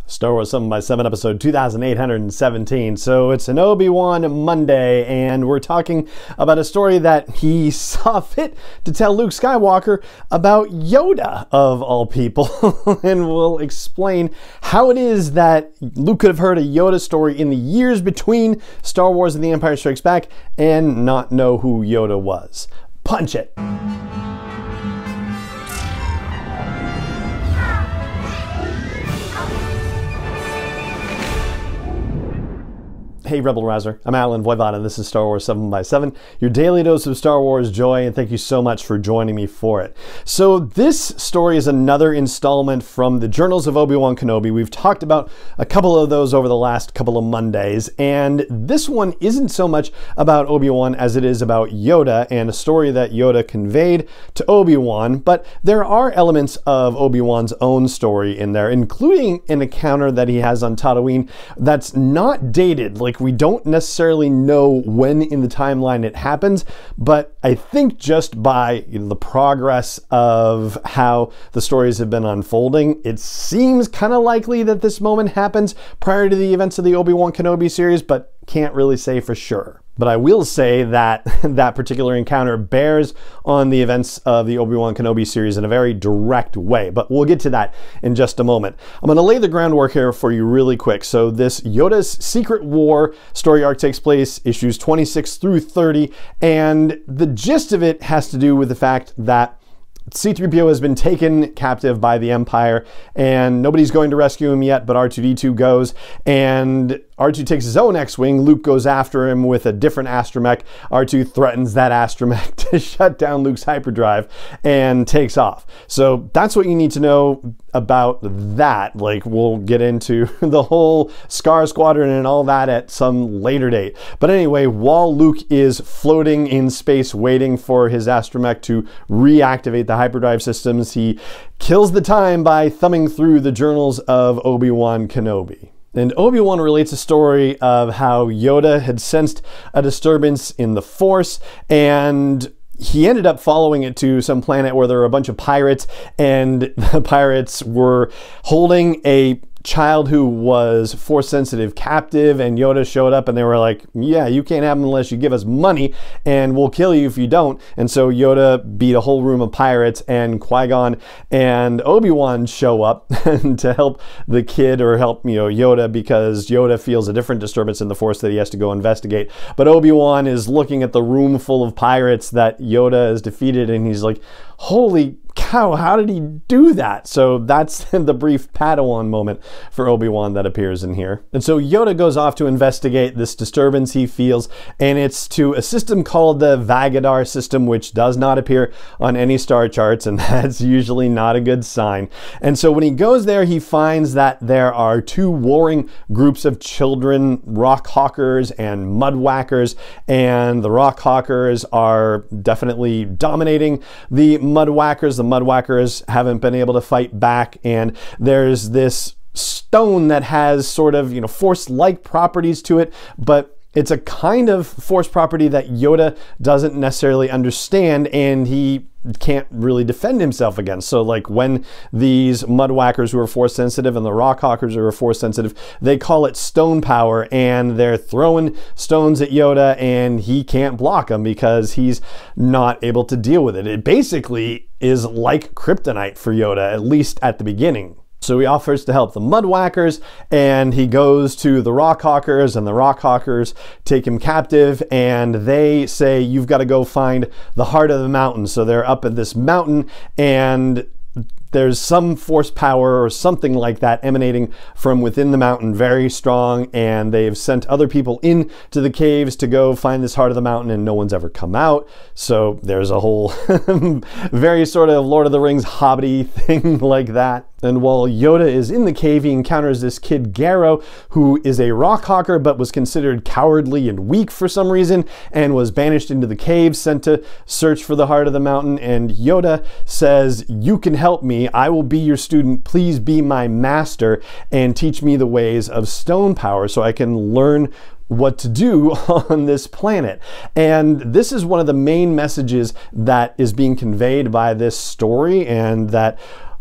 Star Wars 7x7 episode 2817. So it's an Obi-Wan Monday, and we're talking about a story that he saw fit to tell Luke Skywalker about Yoda, of all people. And we'll explain how it is that Luke could have heard a Yoda story in the years between Star Wars and The Empire Strikes Back and not know who Yoda was. Punch it! Hey Rebel Rouser, I'm Alan Voivod and this is Star Wars 7x7, your daily dose of Star Wars joy, and thank you so much for joining me for it. So this story is another installment from the Journals of Obi-Wan Kenobi. We've talked about a couple of those over the last couple of Mondays, and this one isn't so much about Obi-Wan as it is about Yoda and a story that Yoda conveyed to Obi-Wan, but there are elements of Obi-Wan's own story in there, including an encounter that he has on Tatooine that's not dated. Like, we don't necessarily know when in the timeline it happens, but I think just by the progress of how the stories have been unfolding, it seems kind of likely that this moment happens prior to the events of the Obi-Wan Kenobi series, but can't really say for sure. But I will say that that particular encounter bears on the events of the Obi-Wan Kenobi series in a very direct way, but we'll get to that in just a moment. I'm going to lay the groundwork here for you really quick. So this Yoda's Secret War story arc takes place issues 26 through 30, and the gist of it has to do with the fact that C-3PO has been taken captive by the Empire, and nobody's going to rescue him yet, but R2-D2 goes, and R2 takes his own X-Wing. Luke goes after him with a different astromech. R2 threatens that astromech to shut down Luke's hyperdrive and takes off. So that's what you need to know about that. Like, we'll get into the whole Scar Squadron and all that at some later date. But anyway, while Luke is floating in space waiting for his astromech to reactivate the hyperdrive systems, he kills the time by thumbing through the journals of Obi-Wan Kenobi. And Obi-Wan relates a story of how Yoda had sensed a disturbance in the Force, and he ended up following it to some planet where there were a bunch of pirates, and the pirates were holding a child who was Force sensitive captive, and Yoda showed up and they were like, yeah, you can't have him unless you give us money and we'll kill you if you don't. And so Yoda beat a whole room of pirates, and Qui-Gon and Obi-Wan show up to help the kid, or help, Yoda, because Yoda feels a different disturbance in the Force that he has to go investigate. But Obi-Wan is looking at the room full of pirates that Yoda has defeated, and he's like, holy cow, how did he do that? So that's the brief Padawan moment for Obi-Wan that appears in here. And so Yoda goes off to investigate this disturbance he feels, and it's to a system called the Vagadar system, which does not appear on any star charts, and that's usually not a good sign. And so when he goes there, he finds that there are two warring groups of children, Rockhawkers and Mudwhackers, and the Rockhawkers are definitely dominating the Mudwhackers. The Mudwhackers haven't been able to fight back, and there's this stone that has sort of, Force-like properties to it, but it's a kind of Force property that Yoda doesn't necessarily understand, and he can't really defend himself against. So like when these Mudwhackers who are Force sensitive and the Rockhawkers who are Force sensitive, they call it stone power, and they're throwing stones at Yoda and he can't block them because he's not able to deal with it. It basically is like kryptonite for Yoda, at least at the beginning. So he offers to help the Mudwhackers, and he goes to the Rockhawkers, and the Rockhawkers take him captive, and they say, you've got to go find the heart of the mountain. So they're up at this mountain, and there's some Force power or something like that emanating from within the mountain, very strong, and they've sent other people into the caves to go find this heart of the mountain, and no one's ever come out. So there's a whole very sort of Lord of the Rings hobbity thing like that. And while Yoda is in the cave, he encounters this kid Garrow, who is a Rockhawker but was considered cowardly and weak for some reason, and was banished into the cave, sent to search for the heart of the mountain. And Yoda says, you can help me. I will be your student. Please be my master and teach me the ways of stone power so I can learn what to do on this planet. And this is one of the main messages that is being conveyed by this story, and that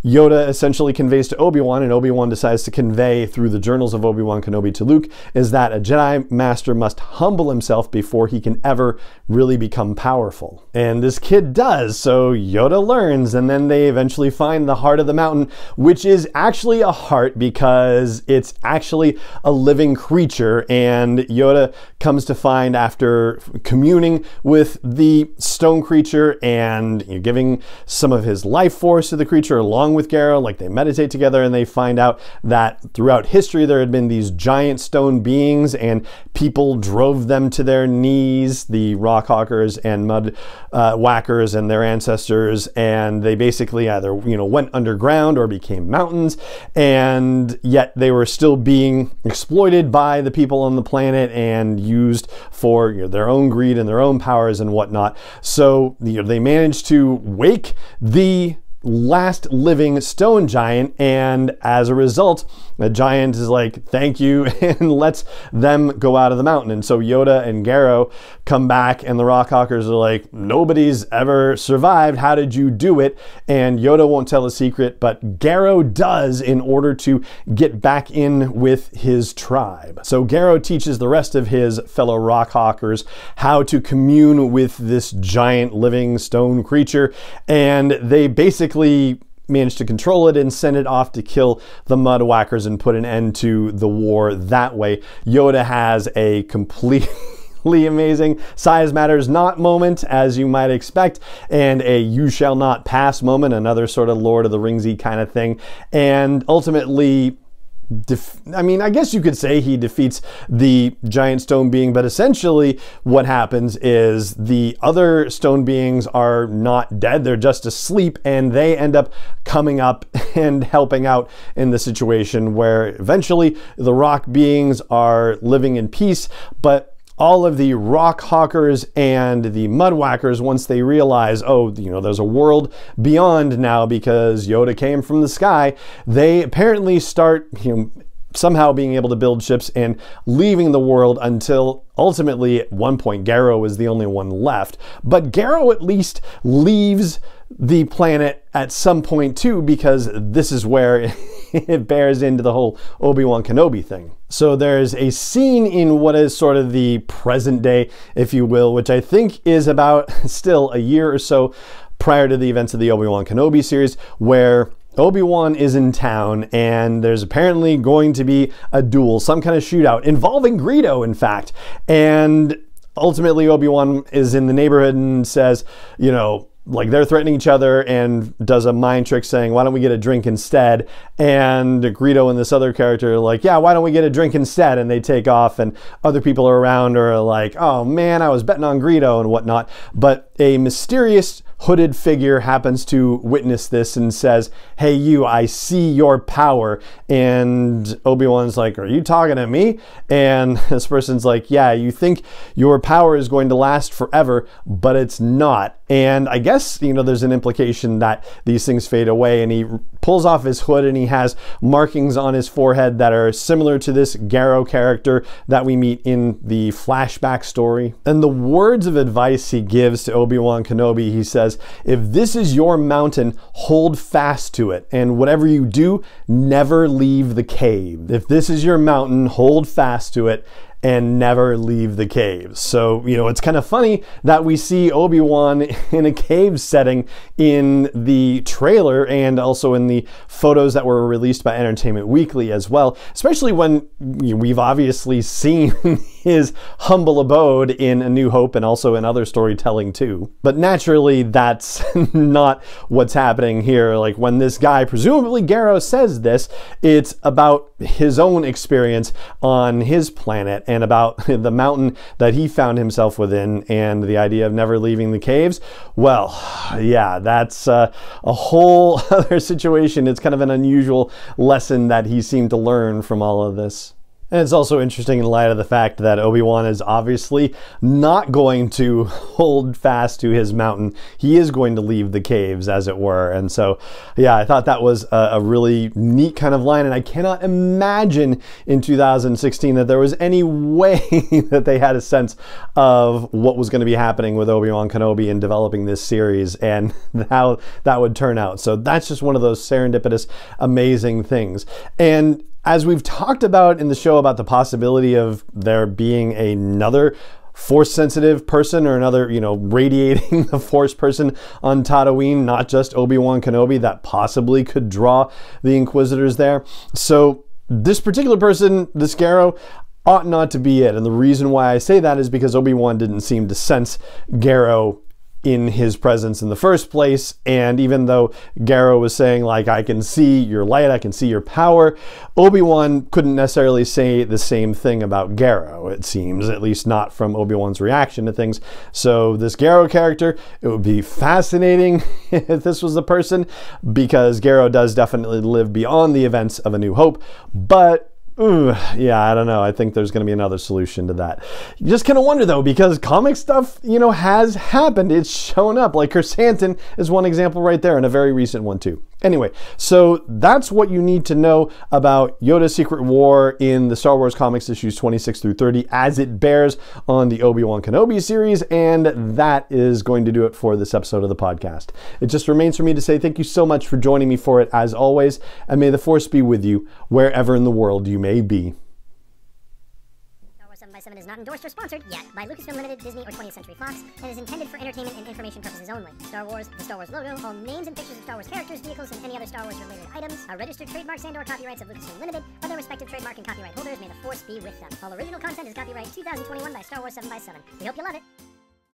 Yoda essentially conveys to Obi-Wan, and Obi-Wan decides to convey through the journals of Obi-Wan Kenobi to Luke, is that a Jedi Master must humble himself before he can ever really become powerful. And this kid does, so Yoda learns, and then they eventually find the heart of the mountain, which is actually a heart because it's actually a living creature, and Yoda comes to find after communing with the stone creature and giving some of his life force to the creature along with Garrow, like they meditate together, and they find out that throughout history there had been these giant stone beings and people drove them to their knees, the rock hawkers and mud whackers and their ancestors, and they basically either went underground or became mountains, and yet they were still being exploited by the people on the planet and used for their own greed and their own powers and whatnot. So they managed to wake the last living stone giant, and as a result the giant is like, thank you, and lets them go out of the mountain. And so Yoda and Garrow come back, and the Rockhawkers are like, nobody's ever survived, how did you do it? And Yoda won't tell a secret, but Garrow does in order to get back in with his tribe. So Garrow teaches the rest of his fellow Rockhawkers how to commune with this giant living stone creature, and they basically managed to control it and send it off to kill the mud whackers and put an end to the war that way. Yoda has a completely amazing size matters not moment, as you might expect, and a you shall not pass moment, another sort of Lord of the Ringsy kind of thing, and ultimately I guess you could say he defeats the giant stone being, but essentially what happens is the other stone beings are not dead, they're just asleep, and they end up coming up and helping out in the situation where eventually the rock beings are living in peace, but all of the rock hawkers and the mud whackers, once they realize, oh, there's a world beyond now because Yoda came from the sky, they apparently start, somehow being able to build ships and leaving the world until ultimately at one point Garrow is the only one left. But Garrow at least leaves the planet at some point too, because this is where it bears into the whole Obi-Wan Kenobi thing. So there's a scene in what is sort of the present day, if you will, which I think is about still a year or so prior to the events of the Obi-Wan Kenobi series, where Obi-Wan is in town and there's apparently going to be a duel, some kind of shootout involving Greedo, in fact. And ultimately Obi-Wan is in the neighborhood and says, like they're threatening each other, and does a mind trick saying, why don't we get a drink instead? And Greedo and this other character are like, yeah, why don't we get a drink instead? And they take off, and other people around are like, oh man, I was betting on Greedo and whatnot. But a mysterious hooded figure happens to witness this and says, hey you, I see your power. And Obi-Wan's like, are you talking to me? And this person's like, yeah, you think your power is going to last forever, but it's not. And I guess, there's an implication that these things fade away, and he pulls off his hood and he has markings on his forehead that are similar to this Garrow character that we meet in the flashback story. And the words of advice he gives to Obi-Wan Kenobi, he says, if this is your mountain, hold fast to it, and whatever you do, never leave the cave. If this is your mountain, hold fast to it and never leave the caves. So, it's kind of funny that we see Obi-Wan in a cave setting in the trailer and also in the photos that were released by Entertainment Weekly as well, especially when we've obviously seen his humble abode in A New Hope and also in other storytelling too. But naturally, that's not what's happening here. Like when this guy, presumably Garrow, says this, it's about his own experience on his planet and about the mountain that he found himself within, and the idea of never leaving the caves. Well, yeah, that's a whole other situation. It's kind of an unusual lesson that he seemed to learn from all of this. And it's also interesting in light of the fact that Obi-Wan is obviously not going to hold fast to his mountain. He is going to leave the caves, as it were. And so, yeah, I thought that was a really neat kind of line. And I cannot imagine in 2016 that there was any way that they had a sense of what was going to be happening with Obi-Wan Kenobi in developing this series and how that would turn out. So that's just one of those serendipitous, amazing things. And as we've talked about in the show about the possibility of there being another Force-sensitive person or another, radiating the Force person on Tatooine, not just Obi-Wan Kenobi, that possibly could draw the Inquisitors there. So this particular person, this Garrow, ought not to be it. And the reason why I say that is because Obi-Wan didn't seem to sense Garrow in his presence in the first place. And even though Garrow was saying, like, I can see your light, I can see your power, Obi-Wan couldn't necessarily say the same thing about Garrow, it seems, at least not from Obi-Wan's reaction to things. So this Garrow character, it would be fascinating if this was the person, because Garrow does definitely live beyond the events of A New Hope, but yeah, I don't know. I think there's going to be another solution to that. You just kind of wonder, though, because comic stuff, has happened. It's shown up. Like Chrysanthemum is one example right there, and a very recent one, too. Anyway, so that's what you need to know about Yoda's Secret War in the Star Wars comics issues 26 through 30 as it bears on the Obi-Wan Kenobi series, and that is going to do it for this episode of the podcast. It just remains for me to say thank you so much for joining me for it, as always, and may the Force be with you wherever in the world you may be. 7 is not endorsed or sponsored yet by Lucasfilm Limited, Disney, or 20th Century Fox, and is intended for entertainment and information purposes only. Star Wars, the Star Wars logo, all names and pictures of Star Wars characters, vehicles, and any other Star Wars related items are registered trademarks and/or copyrights of Lucasfilm Limited, or their respective trademark and copyright holders. May the Force be with them. All original content is copyright 2021 by Star Wars 7x7. We hope you love it.